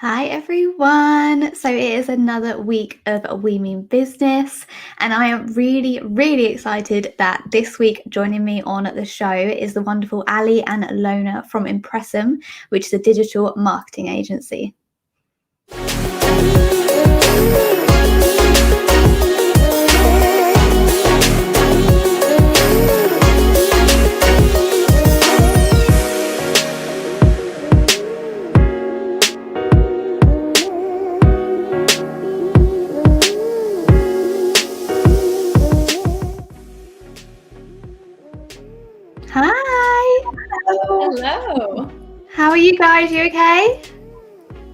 Hi everyone. So it is another week of We Mean Business, and I am really, really excited that this week joining me on the show is the wonderful Ali and Lona from Impresm, which is a digital marketing agency. Hi. Hello. How are you guys? You okay?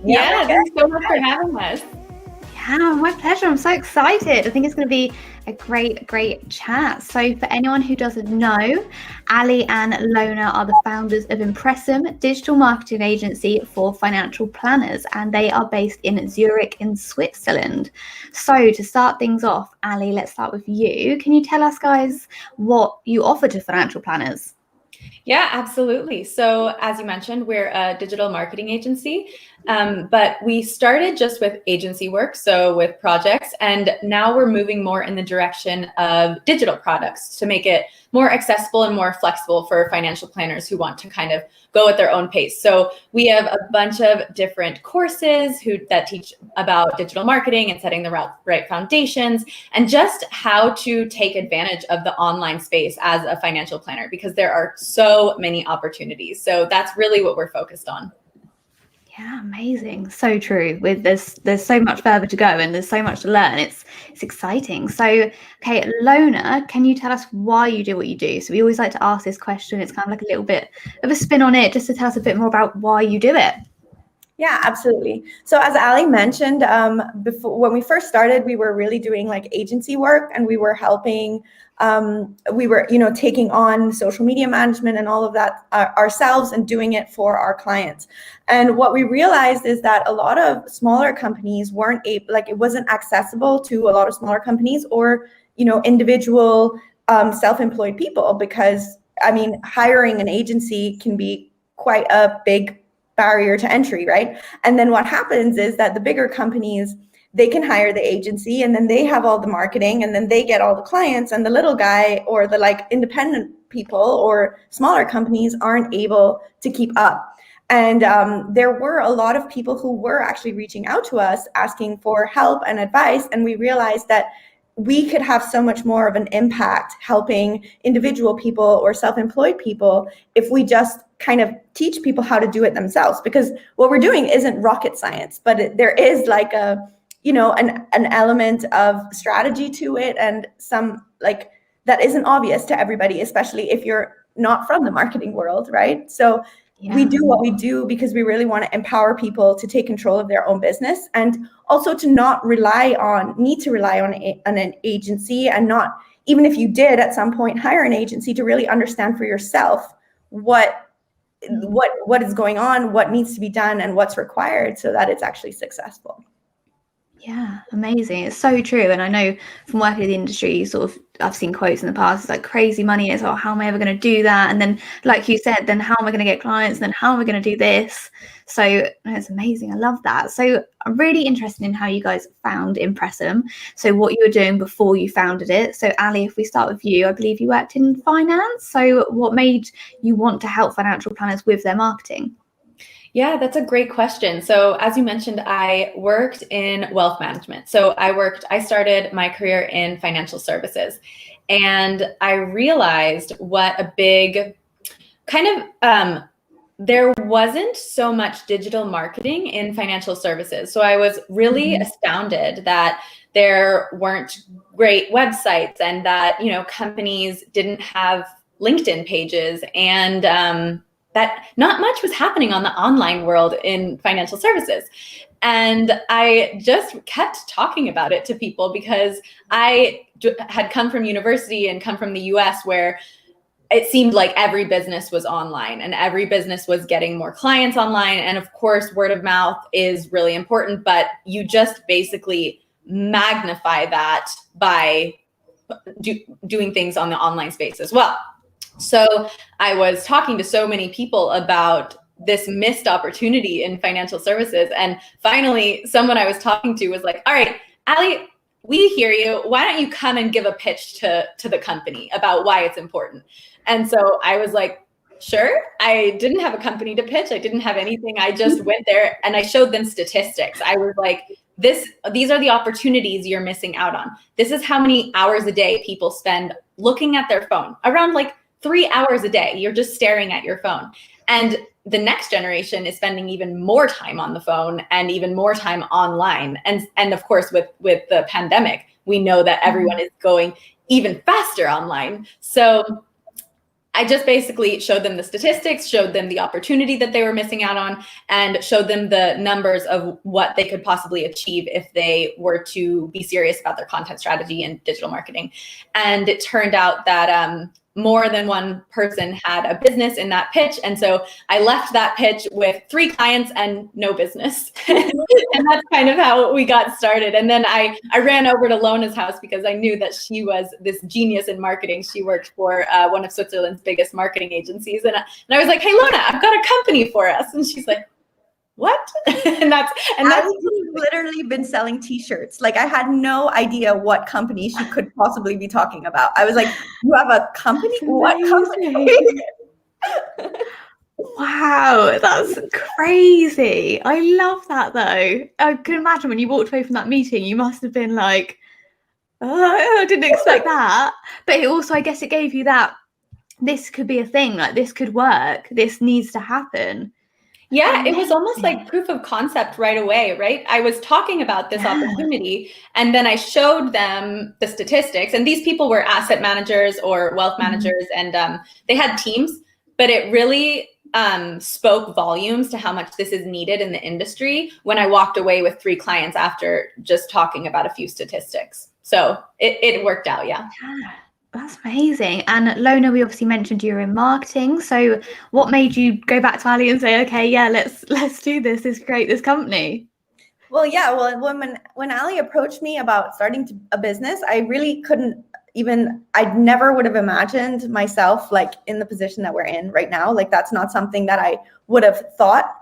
Yeah, thanks so much for having us. Yeah, my pleasure. I'm so excited. I think it's going to be a great chat. So, for anyone who doesn't know, Ali and Lona are the founders of Impresm Digital Marketing Agency for financial planners, and they are based in Zurich in Switzerland. So, to start things off, Ali, let's start with you. Can you tell us, guys, what you offer to financial planners? Yeah, absolutely. So as you mentioned, we're a digital marketing agency, but we started just with agency work, so with projects, and now we're moving more in the direction of digital products to make it more accessible and more flexible for financial planners who want to kind of go at their own pace. So we have a bunch of different courses that teach about digital marketing and setting the right foundations and just how to take advantage of the online space as a financial planner, because there are so many opportunities. So that's really what we're focused on. Yeah, amazing. So true. With there's so much further to go and there's so much to learn. It's exciting. So, okay, Lona, can you tell us why you do what you do? So we always like to ask this question. It's kind of like a little bit of a spin on it, just to tell us a bit more about why you do it. Yeah, absolutely. So as Ali mentioned, before when we first started, we were really doing like agency work, and we were helping. We were, taking on social media management and all of that ourselves and doing it for our clients. And what we realized is that a lot of smaller companies weren't able, like it wasn't accessible to a lot of smaller companies or, individual self-employed people, because hiring an agency can be quite a big barrier to entry, right? And then what happens is that the bigger companies, they can hire the agency, and then they have all the marketing, and then they get all the clients, and the little guy or the like independent people or smaller companies aren't able to keep up. And there were a lot of people who were actually reaching out to us asking for help and advice, and we realized that we could have so much more of an impact helping individual people or self-employed people if we just kind of teach people how to do it themselves. Because what we're doing isn't rocket science, but there is like an element of strategy to it, and some like that isn't obvious to everybody, especially if you're not from the marketing world, right? So we do what we do because we really want to empower people to take control of their own business, and also to not need to rely on an agency, and not, even if you did at some point hire an agency, to really understand for yourself what is going on, what needs to be done, and what's required so that it's actually successful. Yeah, amazing. It's so true. And I know from working in the industry, I've seen quotes in the past, it's like crazy money. It's like, how am I ever going to do that? And then, like you said, then how am I going to get clients? And then how am I going to do this? So it's amazing. I love that. So I'm really interested in how you guys found Impresm. So what you were doing before you founded it. So Ali, if we start with you, I believe you worked in finance. So what made you want to help financial planners with their marketing? Yeah, that's a great question. So as you mentioned, I worked in wealth management. So I started my career in financial services, and I realized what a big kind of, there wasn't so much digital marketing in financial services. So I was really astounded that there weren't great websites, and that, companies didn't have LinkedIn pages, and that not much was happening on the online world in financial services. And I just kept talking about it to people, because I had come from university and come from the US, where it seemed like every business was online and every business was getting more clients online. And of course, word of mouth is really important, but you just basically magnify that by doing things on the online space as well. So I was talking to so many people about this missed opportunity in financial services. And finally, someone I was talking to was like, all right, Ali, we hear you. Why don't you come and give a pitch to the company about why it's important? And so I was like, sure. I didn't have a company to pitch. I didn't have anything. I just went there and I showed them statistics. I was like, these are the opportunities you're missing out on. This is how many hours a day people spend looking at their phone, around like 3 hours a day. You're just staring at your phone. And the next generation is spending even more time on the phone and even more time online. And of course, with the pandemic, we know that everyone is going even faster online. So I just basically showed them the statistics, showed them the opportunity that they were missing out on, and showed them the numbers of what they could possibly achieve if they were to be serious about their content strategy and digital marketing. And it turned out that more than one person had a business in that pitch. And so I left that pitch with 3 clients and no business. And that's kind of how we got started. And then I ran over to Lona's house because I knew that she was this genius in marketing. She worked for one of Switzerland's biggest marketing agencies. And I was like, hey, Lona, I've got a company for us. And she's like, what? and that's literally been selling t-shirts. Like, I had no idea what company she could possibly be talking about. I was like, you have a company? What company? Wow, that's crazy. I love that though. I can imagine when you walked away from that meeting, you must have been like, oh, I didn't expect that. But it also, I guess it gave you that this could be a thing, like this could work, this needs to happen. Yeah, it was almost like proof of concept right away, right? I was talking about this opportunity and then I showed them the statistics, and these people were asset managers or wealth managers, and they had teams, but it really spoke volumes to how much this is needed in the industry when I walked away with 3 clients after just talking about a few statistics. So it worked out, yeah. That's amazing. And Lona, we obviously mentioned you were in marketing. So what made you go back to Ali and say, okay, yeah, let's do this. Let's create this company? Well, yeah. Well, when Ali approached me about starting a business, I really couldn't I never would have imagined myself like in the position that we're in right now. Like, that's not something that I would have thought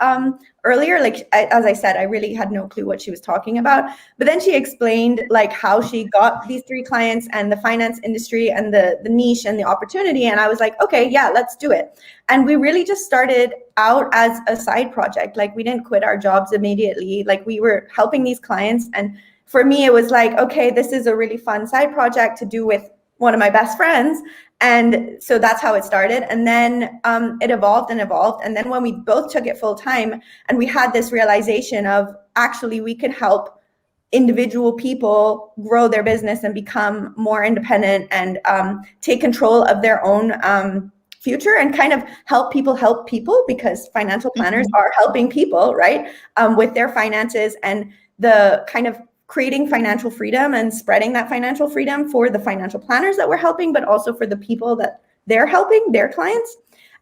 earlier. Like, as I said, I really had no clue what she was talking about. But then she explained like how she got these 3 clients and the finance industry and the niche and the opportunity. And I was like, okay, yeah, let's do it. And we really just started out as a side project. Like, we didn't quit our jobs immediately. Like, we were helping these clients. And for me, it was like, okay, this is a really fun side project to do with one of my best friends. And so that's how it started. And then it evolved and evolved. And then when we both took it full time and we had this realization of actually we could help individual people grow their business and become more independent and take control of their own future and kind of help people, because financial planners are helping people, right, with their finances and the kind of creating financial freedom and spreading that financial freedom for the financial planners that we're helping, but also for the people that they're helping, their clients.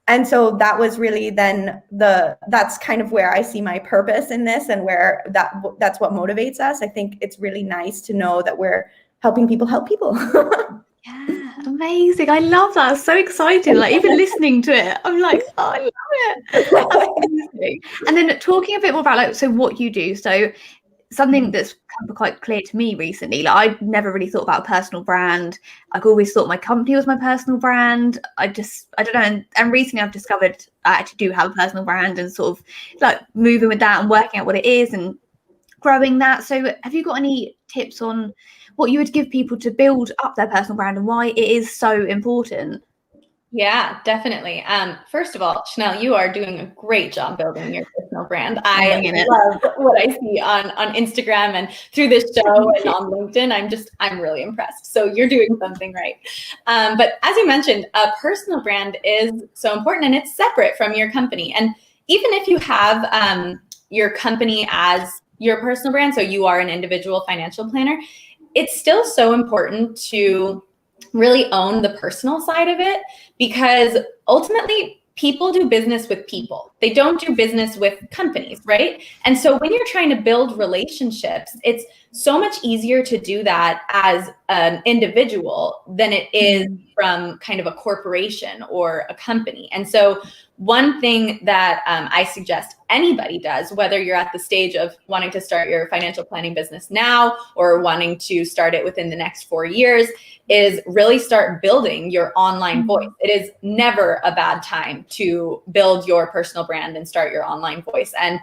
And so that was really then that's kind of where I see my purpose in this, and where that's what motivates us. I think it's really nice to know that we're helping people help people. Yeah, amazing. I love that. I'm so excited. Like, even listening to it, I'm like, oh, I love it. That's amazing. And then talking a bit more about like, so what you do. So something that's become quite clear to me recently, like, I never really thought about a personal brand. I've always thought my company was my personal brand. I don't know. And recently I've discovered I actually do have a personal brand, and sort of like moving with that and working out what it is and growing that. So have you got any tips on what you would give people to build up their personal brand and why it is so important? Yeah, definitely. First of all, Chanelle, you are doing a great job building your personal brand. I love what I see on Instagram and through this show and on LinkedIn. I'm really impressed. So you're doing something right. But as you mentioned, a personal brand is so important, and it's separate from your company. And even if you have your company as your personal brand, so you are an individual financial planner, it's still so important to really own the personal side of it, because ultimately people do business with people. They don't do business with companies, right? And so when you're trying to build relationships, it's so much easier to do that as an individual than it is from kind of a corporation or a company. And so one thing that I suggest anybody does, whether you're at the stage of wanting to start your financial planning business now or wanting to start it within the next 4 years, is really start building your online voice. It is never a bad time to build your personal brand and start your online voice. And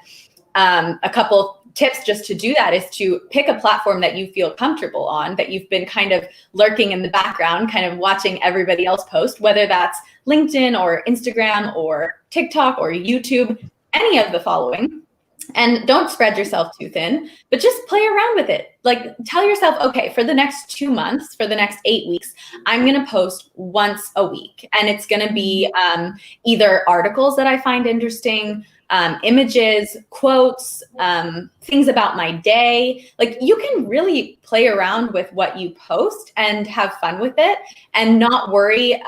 a couple tips just to do that is to pick a platform that you feel comfortable on, that you've been kind of lurking in the background, kind of watching everybody else post, whether that's LinkedIn or Instagram or TikTok or YouTube, any of the following. And don't spread yourself too thin, but just play around with it. Like, tell yourself, okay, for the next 2 months, for the next 8 weeks, I'm going to post once a week. And it's going to be either articles that I find interesting, images, quotes, things about my day. Like, you can really play around with what you post and have fun with it and not worry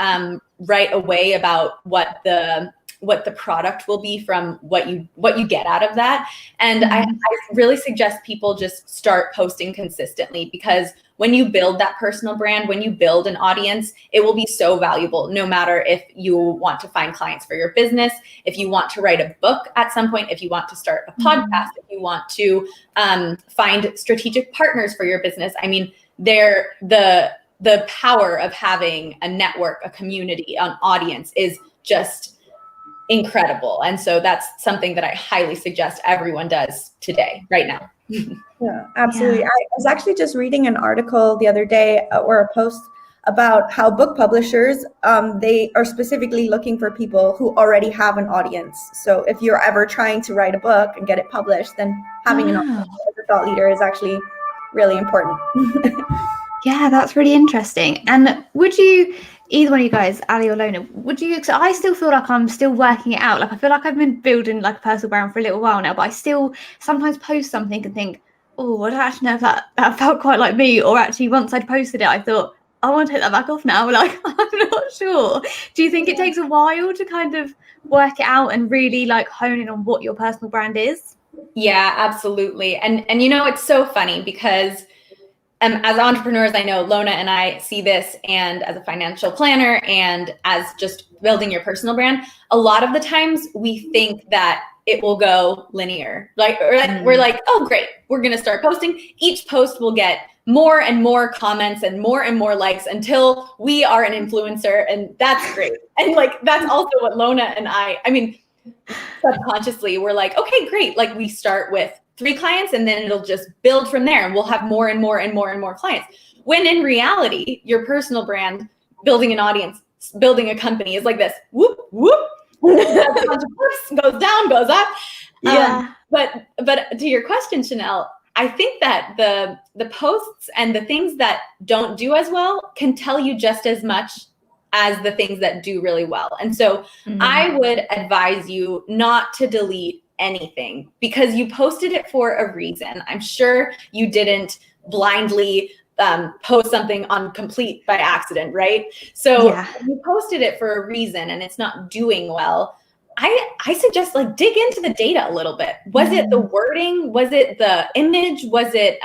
right away about what the product will be from what you get out of that. And I really suggest people just start posting consistently, because when you build that personal brand, when you build an audience, it will be so valuable, no matter if you want to find clients for your business, if you want to write a book at some point, if you want to start a podcast, if you want to find strategic partners for your business. I mean, the power of having a network, a community, an audience is just incredible. And so that's something that I highly suggest everyone does today, right now. Yeah, absolutely. I was actually just reading an article the other day or a post about how book publishers, they are specifically looking for people who already have an audience. So if you're ever trying to write a book and get it published, then having an audience as a thought leader is actually really important. Yeah, that's really interesting. And would you, either one of you guys, Ali or Lona, would you, so I still feel like I'm still working it out. Like, I feel like I've been building like a personal brand for a little while now, but I still sometimes post something and think, oh, I don't actually know if that felt quite like me, or actually once I'd posted it, I thought, I want to take that back off now. Like, I'm not sure. Do you think it takes a while to kind of work it out and really like hone in on what your personal brand is? Yeah, absolutely. And you know, it's so funny because as entrepreneurs, I know Lona and I see this, and as a financial planner and as just building your personal brand, a lot of the times we think that it will go linear. We're like, oh, great, we're going to start posting. Each post will get more and more comments and more likes until we are an influencer. And that's great. And like, that's also what Lona and I mean, subconsciously, we're like, okay, great. Like, we start with 3 clients and then it'll just build from there and we'll have more and more clients. When in reality, your personal brand, building an audience, building a company is like this, whoop, whoop, goes down, goes up. Yeah. But to your question, Chanelle, I think that the posts and the things that don't do as well can tell you just as much as the things that do really well. And so I would advise you not to delete anything, because you posted it for a reason. I'm sure you didn't blindly post something on complete by accident, right? So you posted it for a reason and it's not doing well. I suggest like dig into the data a little bit. Was it the wording? Was it the image? Was it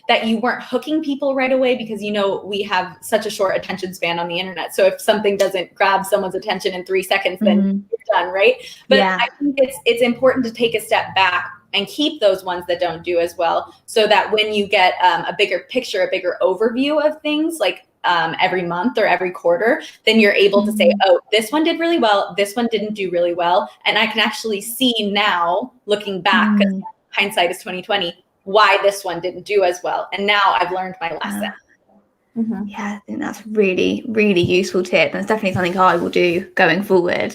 that you weren't hooking people right away? Because, you know, we have such a short attention span on the internet. So if something doesn't grab someone's attention in 3 seconds, then you're done, right? But I think it's important to take a step back and keep those ones that don't do as well, so that when you get a bigger picture, a bigger overview of things, like every month or every quarter, then you're able to say, oh, this one did really well, this one didn't do really well. And I can actually see now, looking back, 'cause hindsight is 2020, why this one didn't do as well. And now I've learned my lesson. Yeah, I think that's really, really useful tip. And it's definitely something I will do going forward.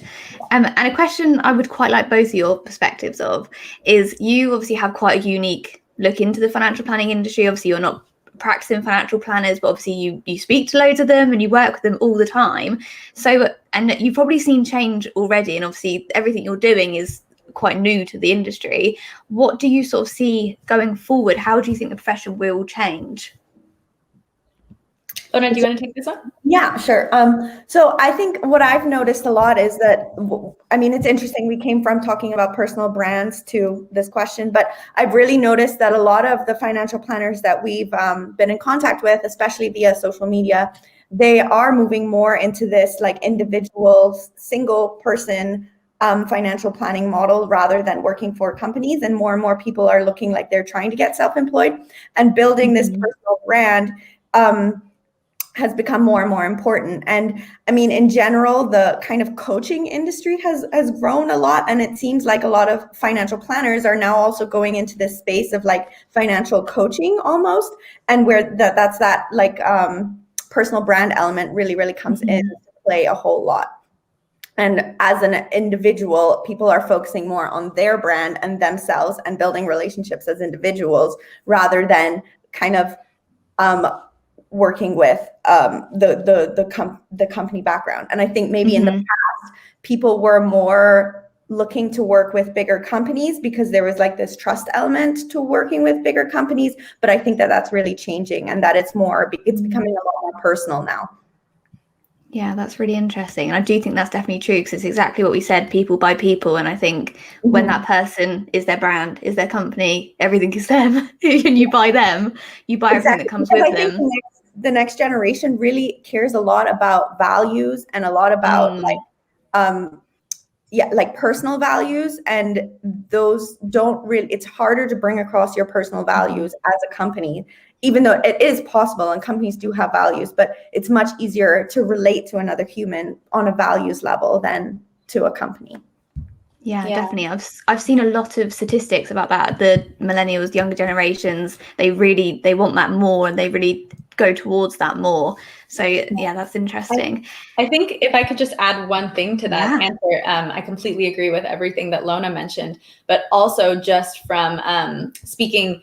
And a question I would quite like both of your perspectives of is, you obviously have quite a unique look into the financial planning industry. Obviously, you're not practicing financial planners, but obviously you speak to loads of them and you work with them all the time. So, and you've probably seen change already, and obviously everything you're doing is quite new to the industry. What do you sort of see going forward? How do you think the profession will change? Lona, do you want to take this one? Yeah, sure. So I think what I've noticed a lot is that, I mean, it's interesting. We came from talking about personal brands to this question, but I've really noticed that a lot of the financial planners that we've been in contact with, especially via social media, they are moving more into this like individual, single person financial planning model rather than working for companies. And more people are looking like they're trying to get self-employed, and building this personal brand has become more and more important. And I mean, in general, the kind of coaching industry has grown a lot. And it seems like a lot of financial planners are now also going into this space of like financial coaching almost. And where that's that like personal brand element really comes in to play a whole lot. And as an individual, people are focusing more on their brand and themselves and building relationships as individuals rather than kind of working with the company background. And I think maybe in the past, people were more looking to work with bigger companies because there was like this trust element to working with bigger companies. But I think that that's really changing, and that it's becoming a lot more personal now. Yeah, that's really interesting. And I do think that's definitely true, because it's exactly what we said, people buy people. And I think when that person is their brand, is their company, everything is them, and you buy them, you buy everything that comes with them. The next generation really cares a lot about values and a lot about like personal values, and those don't really, it's harder to bring across your personal values as a company, even though it is possible and companies do have values, but it's much easier to relate to another human on a values level than to a company. Yeah, definitely. I've seen a lot of statistics about that. The millennials, younger generations, they want that more, and they really go towards that more. So yeah, that's interesting. I think if I could just add one thing to that answer, I completely agree with everything that Lona mentioned, but also just from speaking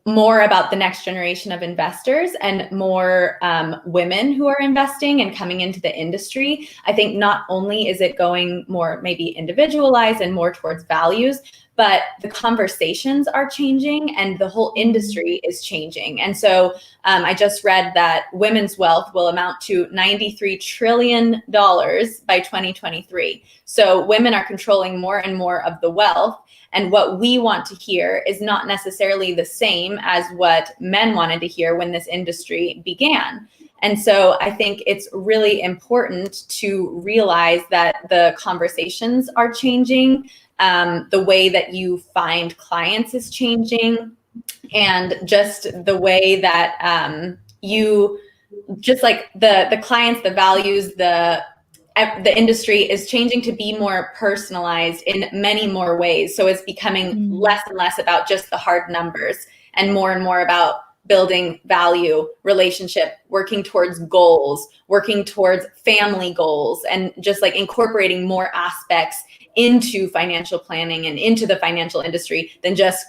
more about the next generation of investors and more women who are investing and coming into the industry. I think not only is it going more maybe individualized and more towards values, but the conversations are changing and the whole industry is changing. And so I just read that women's wealth will amount to $93 trillion by 2023. So women are controlling more and more of the wealth. And what we want to hear is not necessarily the same as what men wanted to hear when this industry began. And so I think it's really important to realize that the conversations are changing. The way that you find clients is changing, and just the way that you just like the clients, the values, the industry is changing to be more personalized in many more ways. So it's becoming less and less about just the hard numbers and more about building value, relationship, working towards goals, working towards family goals, and just like incorporating more aspects into financial planning and into the financial industry than just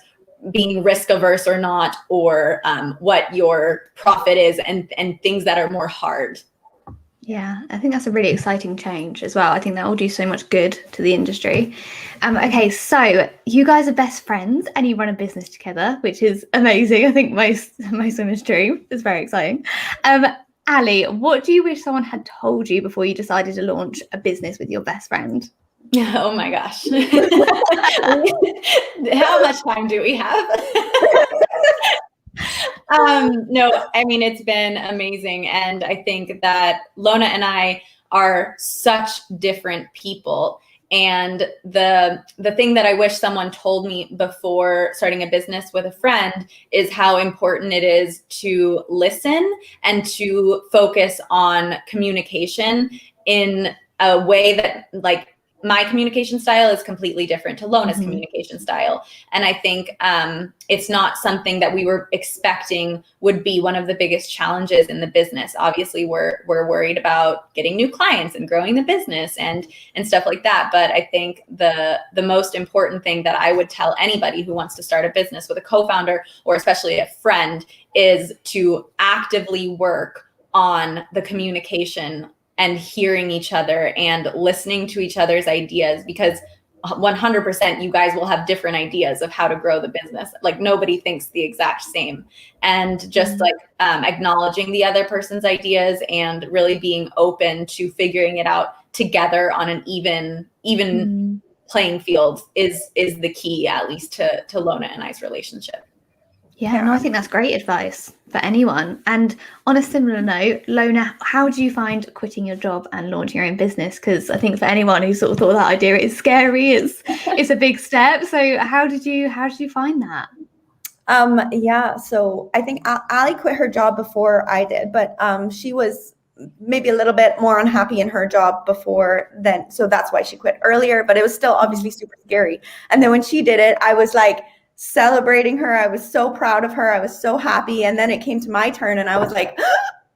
being risk averse or not, or what your profit is, and things that are more hard. Yeah, I think that's a really exciting change as well. I think that will do so much good to the industry. Okay, so you guys are best friends and you run a business together, which is amazing. I think most women's dream. It's very exciting. Ali, what do you wish someone had told you before you decided to launch a business with your best friend? Oh my gosh. How much time do we have? No, I mean, it's been amazing. And I think that Lona and I are such different people. And the thing that I wish someone told me before starting a business with a friend is how important it is to listen and to focus on communication in a way that, like, my communication style is completely different to Lona's communication style. And I think it's not something that we were expecting would be one of the biggest challenges in the business. Obviously, we're worried about getting new clients and growing the business and stuff like that. But I think the most important thing that I would tell anybody who wants to start a business with a co-founder, or especially a friend, is to actively work on the communication and hearing each other and listening to each other's ideas, because 100% you guys will have different ideas of how to grow the business. Like, nobody thinks the exact same. And just like acknowledging the other person's ideas and really being open to figuring it out together on an even playing field is the key, at least to Lona and I's relationship. Yeah, no, I think that's great advice for anyone. And on a similar note, Lona, how do you find quitting your job and launching your own business? Because I think for anyone who sort of thought that idea is scary, it's a big step. So how did you find that? Yeah, so I think Ali quit her job before I did, but she was maybe a little bit more unhappy in her job before then. So that's why she quit earlier, but it was still obviously super scary. And then when she did it, I was like celebrating her. I was so proud of her. I was so happy. And then it came to my turn and I was like,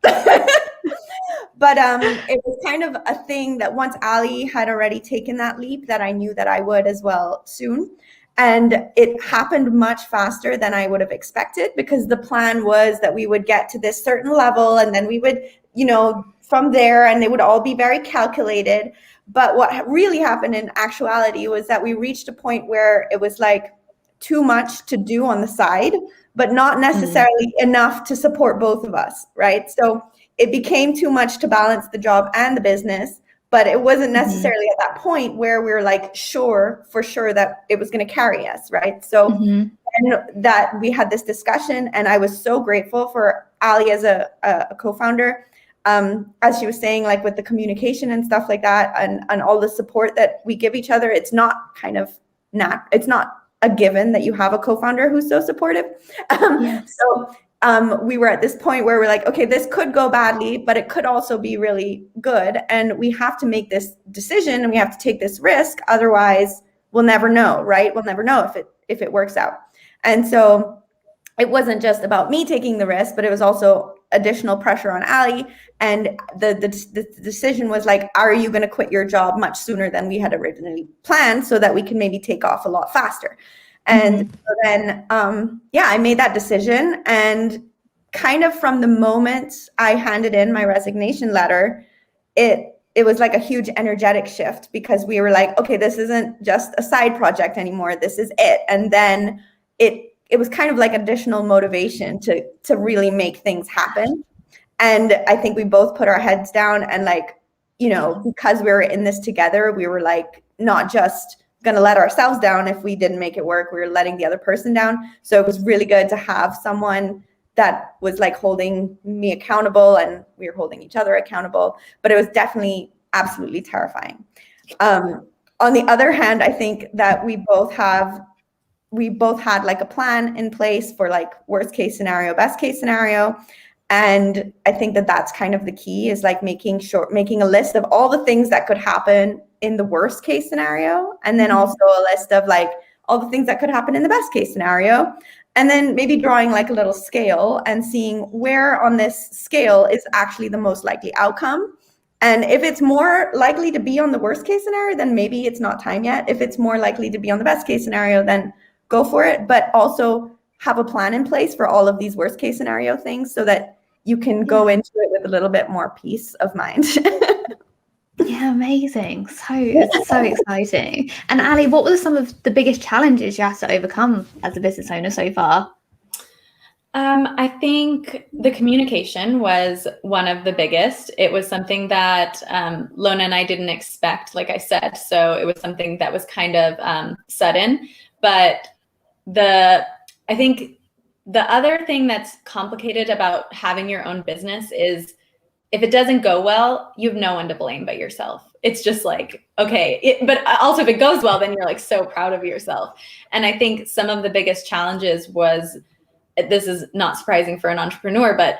but it was kind of a thing that once Ali had already taken that leap, that I knew that I would as well soon. And it happened much faster than I would have expected, because the plan was that we would get to this certain level and then we would, from there, and they would all be very calculated. But what really happened in actuality was that we reached a point where it was like too much to do on the side, but not necessarily enough to support both of us, right? So it became too much to balance the job and the business, but it wasn't necessarily at that point where we were like for sure that it was going to carry us, right? So and that we had this discussion, and I was so grateful for Ali as a co-founder, as she was saying, like with the communication and stuff like that, and all the support that we give each other. It's not it's not a given that you have a co-founder who's so supportive. So we were at this point where we're like, okay, this could go badly, but it could also be really good. And we have to make this decision and we have to take this risk. Otherwise, we'll never know, right? We'll never know if it works out. And so it wasn't just about me taking the risk, but it was also additional pressure on Ali. And the decision was like, are you going to quit your job much sooner than we had originally planned, so that we can maybe take off a lot faster? And so then, I made that decision. And kind of from the moment I handed in my resignation letter, it was like a huge energetic shift, because we were like, okay, this isn't just a side project anymore. This is it. And then it was kind of like additional motivation to really make things happen. And I think we both put our heads down and because we were in this together, we were like, not just going to let ourselves down if we didn't make it work. We were letting the other person down. So it was really good to have someone that was like holding me accountable, and we were holding each other accountable. But it was definitely absolutely terrifying. On the other hand, I think that we both had like a plan in place for like worst case scenario, best case scenario. And I think that that's kind of the key, is like making a list of all the things that could happen in the worst case scenario. And then also a list of like all the things that could happen in the best case scenario. And then maybe drawing like a little scale and seeing where on this scale is actually the most likely outcome. And if it's more likely to be on the worst case scenario, then maybe it's not time yet. If it's more likely to be on the best case scenario, then go for it. But also have a plan in place for all of these worst case scenario things, so that you can go into it with a little bit more peace of mind. Yeah, amazing. So exciting. And Ali, what were some of the biggest challenges you had to overcome as a business owner so far? I think the communication was one of the biggest. It was something that Lona and I didn't expect, like I said. So it was something that was kind of sudden. But I think the other thing that's complicated about having your own business is, if it doesn't go well, you have no one to blame but yourself. It's just like, okay. But also if it goes well, then you're like so proud of yourself. And I think some of the biggest challenges was, this is not surprising for an entrepreneur, but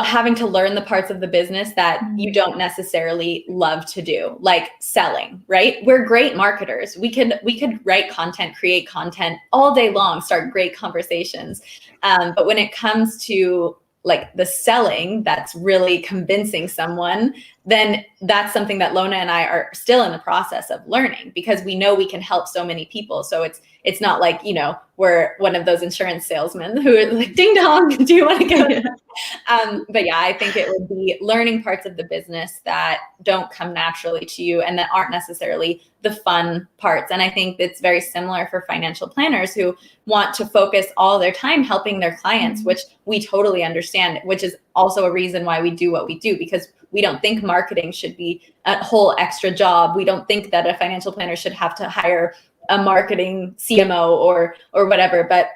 having to learn the parts of the business that you don't necessarily love to do, like selling, right? We're great marketers. We could write content, create content all day long, start great conversations. But when it comes to like the selling, that's really convincing someone, then that's something that Lona and I are still in the process of learning, because we know we can help so many people. So it's not like, we're one of those insurance salesmen who are like, ding dong, do you want to go? But yeah, I think it would be learning parts of the business that don't come naturally to you and that aren't necessarily the fun parts. And I think it's very similar for financial planners who want to focus all their time helping their clients, which we totally understand, which is also a reason why we do what we do, because we don't think marketing should be a whole extra job. We don't think that a financial planner should have to hire a marketing CMO or whatever. But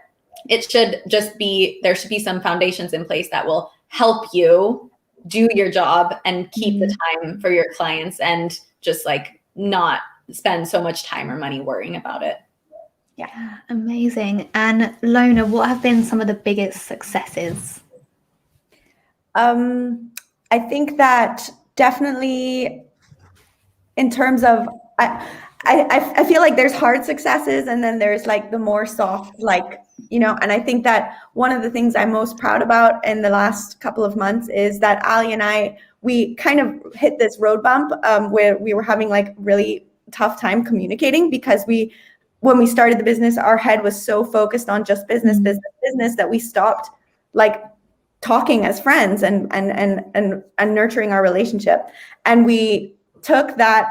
it should just be, there should be some foundations in place that will help you do your job and keep the time for your clients and just like not spend so much time or money worrying about it. Yeah, amazing. And Lona, what have been some of the biggest successes? I think that definitely in terms of, I feel like there's hard successes and then there's like the more soft, like, you know, and I think that one of the things I'm most proud about in the last couple of months is that Ali and I, we kind of hit this road bump where we were having like really tough time communicating because when we started the business, our head was so focused on just business that we stopped like talking as friends and nurturing our relationship. And we took that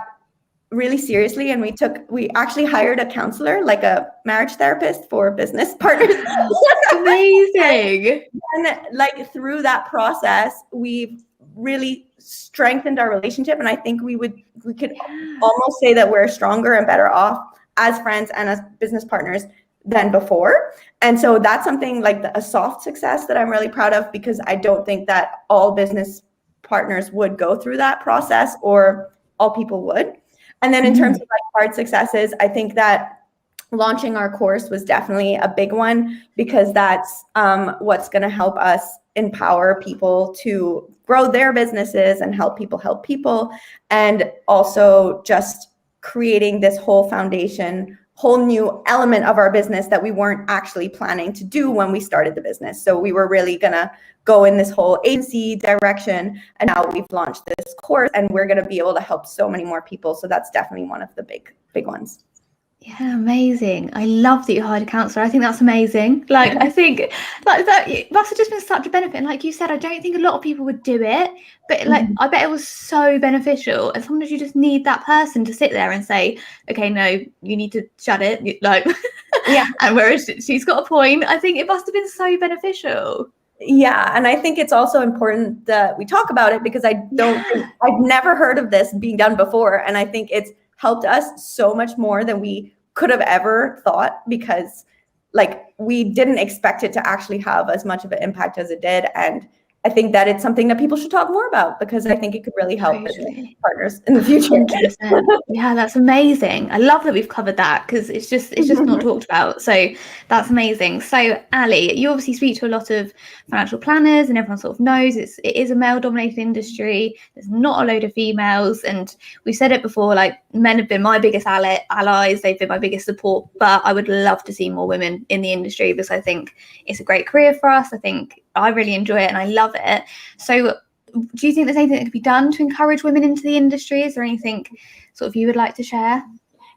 really seriously, and we actually hired a counselor, like a marriage therapist for business partners. Amazing. And like through that process, we've really strengthened our relationship, and I think we could almost say that we're stronger and better off as friends and as business partners than before. And so that's something like a soft success that I'm really proud of, because I don't think that all business partners would go through that process, or all people would. And then in terms of like hard successes, I think that launching our course was definitely a big one, because that's what's going to help us empower people to grow their businesses and help people, and also just creating this whole foundation, whole new element of our business that we weren't actually planning to do when we started the business. So we were really gonna go in this whole agency direction, and now we've launched this course and we're gonna be able to help so many more people. So that's definitely one of the big ones. Yeah, amazing. I love that you hired a counselor. I think that's amazing. Like, I think like that must have just been such a benefit. And like you said, I don't think a lot of people would do it, but like I bet it was so beneficial. And sometimes you just need that person to sit there and say, okay, no, you need to shut it. Like, yeah. And whereas she's got a point, I think it must have been so beneficial. Yeah, and I think it's also important that we talk about it, because I've never heard of this being done before, and I think it's helped us so much more than we could have ever thought, because like we didn't expect it to actually have as much of an impact as it did. And I think that it's something that people should talk more about, because I think it could really help business partners in the future. 100%. Yeah, that's amazing. I love that we've covered that, because it's just not talked about. So that's amazing. So Ali, you obviously speak to a lot of financial planners, and everyone sort of knows it is a male-dominated industry. There's not a load of females, and we've said it before, like men have been my biggest allies. They've been my biggest support, but I would love to see more women in the industry, because I think it's a great career for us. I think I really enjoy it and I love it. So do you think there's anything that could be done to encourage women into the industry? Is there anything sort of you would like to share?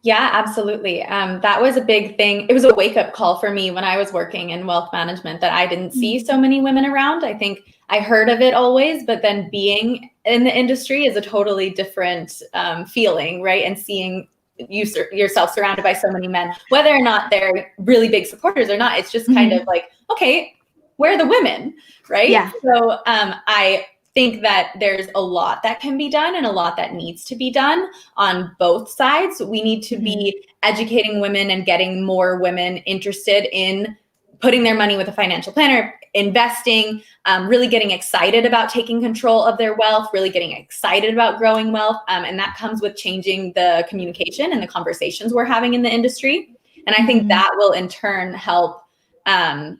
Yeah, absolutely. That was a big thing. It was a wake-up call for me when I was working in wealth management, that I didn't see so many women around. I think I heard of it always, but then being in the industry is a totally different feeling, right? And seeing yourself surrounded by so many men, whether or not they're really big supporters or not, it's just kind of like, okay, where are the women, right? Yeah. So I think that there's a lot that can be done and a lot that needs to be done on both sides. We need to be educating women and getting more women interested in putting their money with a financial planner, investing, really getting excited about taking control of their wealth, really getting excited about growing wealth. And that comes with changing the communication and the conversations we're having in the industry. And I think that will in turn help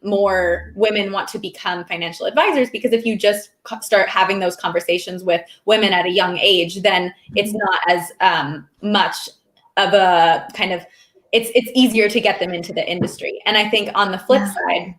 more women want to become financial advisors, because if you just start having those conversations with women at a young age, then it's not as much of a kind of, it's easier to get them into the industry. And I think on the flip side,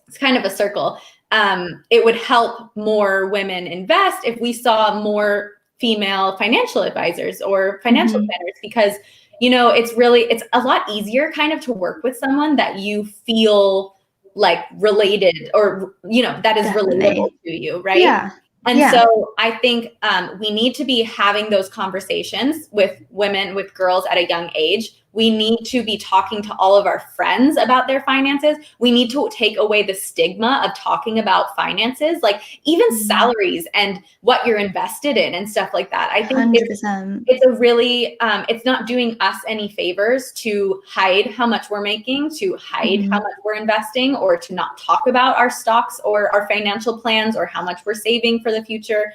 it's kind of a circle. It would help more women invest if we saw more female financial advisors or financial planners, because it's a lot easier kind of to work with someone that you feel like related, or that is relatable to you, right? Yeah. And so I think we need to be having those conversations with women, with girls at a young age, we need to be talking to all of our friends about their finances. We need to take away the stigma of talking about finances, like even salaries and what you're invested in and stuff like that. I think 100%. it's a really, it's not doing us any favors to hide how much we're making, to hide how much we're investing, or to not talk about our stocks or our financial plans or how much we're saving for the future.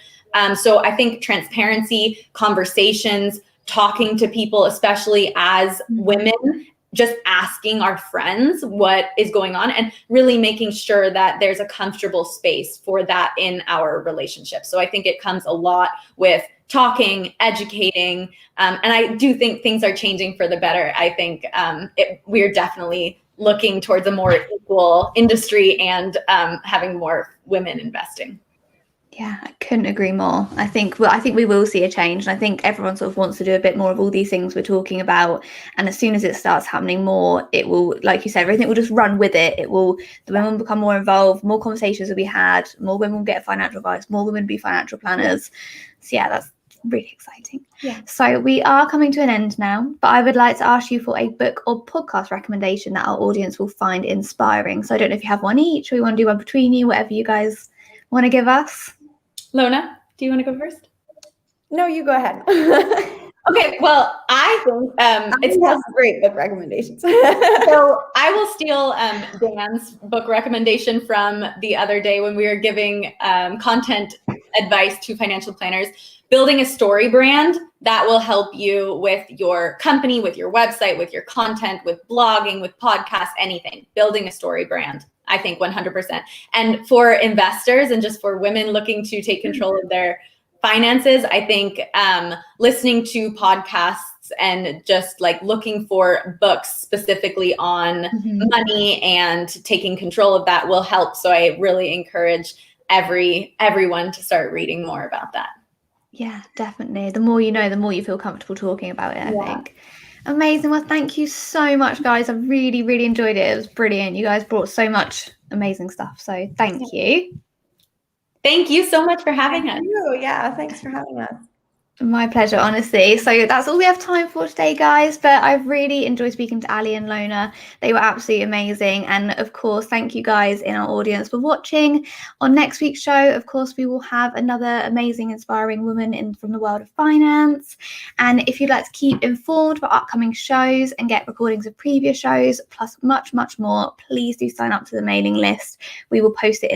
So I think transparency, conversations, talking to people, especially as women, just asking our friends what is going on and really making sure that there's a comfortable space for that in our relationship. So I think it comes a lot with talking, educating, and I do think things are changing for the better. I think we're definitely looking towards a more equal industry and having more women investing. Yeah, I couldn't agree more. I think we will see a change, and I think everyone sort of wants to do a bit more of all these things we're talking about. And as soon as it starts happening more, it will, like you said, everything will just run with it. The women will become more involved, more conversations will be had, more women will get financial advice, more women will be financial planners. So yeah, that's really exciting. Yeah. So we are coming to an end now, but I would like to ask you for a book or podcast recommendation that our audience will find inspiring. So I don't know if you have one each, or you want to do one between you, whatever you guys want to give us. Lona, do you want to go first? No, you go ahead. Okay, well, I think it has great book recommendations. So I will steal Dan's book recommendation from the other day when we were giving content advice to financial planners. Building a story brand that will help you with your company, with your website, with your content, with blogging, with podcasts, anything. Building a story brand, I think 100%. And for investors and just for women looking to take control of their finances, I think listening to podcasts and just like looking for books specifically on money and taking control of that will help. So I really encourage everyone to start reading more about that. Yeah, definitely. The more you know, the more you feel comfortable talking about it, I think. Amazing. Well, thank you so much, guys. I really, really enjoyed it. It was brilliant. You guys brought so much amazing stuff. So thank you. Thank you so much for having us. Yeah, thanks for having us. My pleasure, honestly. So that's all we have time for today, guys. But I've really enjoyed speaking to Ali and Lona. They were absolutely amazing. And of course, thank you guys in our audience for watching. On next week's show, of course, we will have another amazing, inspiring woman from the world of finance. And if you'd like to keep informed about upcoming shows and get recordings of previous shows, plus much, much more, please do sign up to the mailing list. We will post it in